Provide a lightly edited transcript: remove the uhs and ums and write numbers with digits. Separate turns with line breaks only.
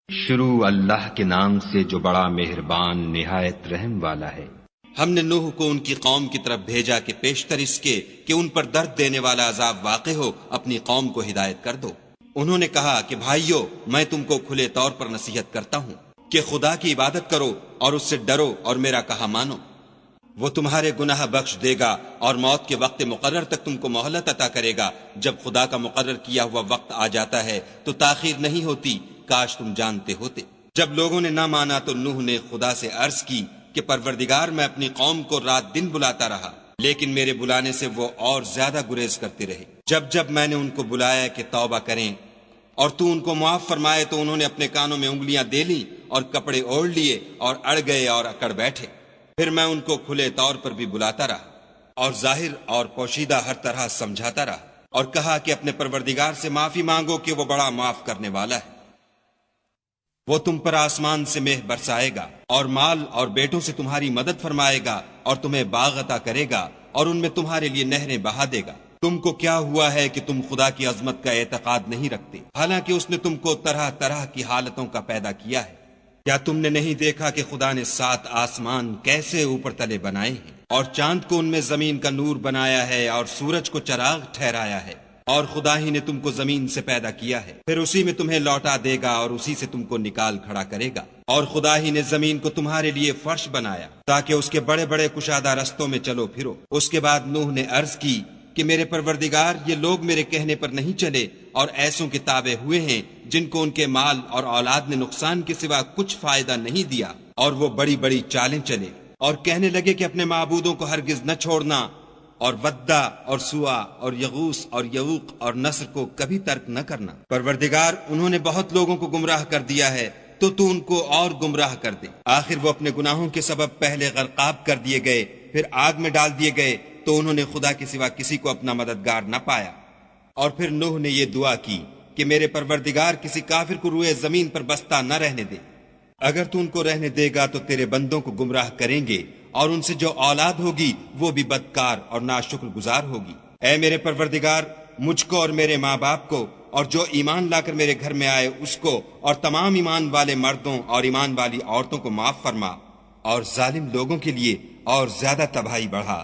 شروع اللہ کے نام سے جو بڑا مہربان نہایت رحم والا ہے۔
ہم نے نوح کو ان کی قوم کی طرف بھیجا کہ پیشتر اس کے کہ ان پر درد دینے والا عذاب واقع ہو اپنی قوم کو ہدایت کر دو۔ انہوں نے کہا کہ بھائیو، میں تم کو کھلے طور پر نصیحت کرتا ہوں کہ خدا کی عبادت کرو اور اس سے ڈرو اور میرا کہا مانو۔ وہ تمہارے گناہ بخش دے گا اور موت کے وقت مقرر تک تم کو مہلت عطا کرے گا۔ جب خدا کا مقرر کیا ہوا وقت آ جاتا ہے تو تاخیر نہیں ہوتی، کاش تم جانتے ہوتے۔ جب لوگوں نے نہ مانا تو نوح نے خدا سے عرض کی کہ پروردگار، میں اپنی قوم کو رات دن بلاتا رہا، لیکن میرے بلانے سے وہ اور زیادہ گریز کرتے رہے۔ جب میں نے ان کو بلایا کہ توبہ کریں اور تو ان کو معاف فرمائے تو انہوں نے اپنے کانوں میں انگلیاں دے لیں اور کپڑے اوڑھ لیے اور اڑ گئے اور اکڑ بیٹھے۔ پھر میں ان کو کھلے طور پر بھی بلاتا رہا اور ظاہر اور پوشیدہ ہر طرح سمجھاتا رہا، اور کہا کہ اپنے پروردگار سے معافی مانگو کہ وہ بڑا معاف کرنے والا ہے۔ وہ تم پر آسمان سے مہ برسائے گا اور مال اور بیٹوں سے تمہاری مدد فرمائے گا اور تمہیں باغ عطا کرے گا اور ان میں تمہارے لیے نہریں بہا دے گا۔ تم کو کیا ہوا ہے کہ تم خدا کی عظمت کا اعتقاد نہیں رکھتے، حالانکہ اس نے تم کو طرح طرح کی حالتوں کا پیدا کیا ہے؟ کیا تم نے نہیں دیکھا کہ خدا نے 7 آسمان کیسے اوپر تلے بنائے ہیں، اور چاند کو ان میں زمین کا نور بنایا ہے اور سورج کو چراغ ٹھہرایا ہے؟ اور خدا ہی نے تم کو زمین سے پیدا کیا ہے، پھر اسی میں تمہیں لوٹا دے گا اور اسی سے تم کو نکال کھڑا کرے گا۔ اور خدا ہی نے زمین کو تمہارے لیے فرش بنایا تاکہ اس کے بڑے بڑے کشادہ رستوں میں چلو پھرو۔ اس کے بعد نوح نے عرض کی کہ میرے پروردگار، یہ لوگ میرے کہنے پر نہیں چلے اور ایسوں کے تابع ہوئے ہیں جن کو ان کے مال اور اولاد نے نقصان کے سوا کچھ فائدہ نہیں دیا، اور وہ بڑی بڑی چالیں چلے اور کہنے لگے کہ اپنے معبودوں کو ہرگز نہ چھوڑنا، اور ودہ اور سوا اور یغوس اور یعوق اور نصر کو کبھی ترک نہ کرنا۔ پروردگار، انہوں نے بہت لوگوں کو گمراہ کر دیا ہے، تو ان کو اور گمراہ کر دے۔ آخر وہ اپنے گناہوں کے سبب پہلے غرقاب کر دیے گئے، پھر آگ میں ڈال دیے گئے، تو انہوں نے خدا کے سوا کسی کو اپنا مددگار نہ پایا۔ اور پھر نوح نے یہ دعا کی کہ میرے پروردگار، کسی کافر کو روئے زمین پر بستہ نہ رہنے دے۔ اگر تو ان کو رہنے دے گا تو تیرے بندوں کو گمراہ کریں گے، اور ان سے جو اولاد ہوگی وہ بھی بدکار اور ناشکر گزار ہوگی۔ اے میرے پروردگار، مجھ کو اور میرے ماں باپ کو اور جو ایمان لا کر میرے گھر میں آئے اس کو اور تمام ایمان والے مردوں اور ایمان والی عورتوں کو معاف فرما، اور ظالم لوگوں کے لیے اور زیادہ تباہی بڑھا۔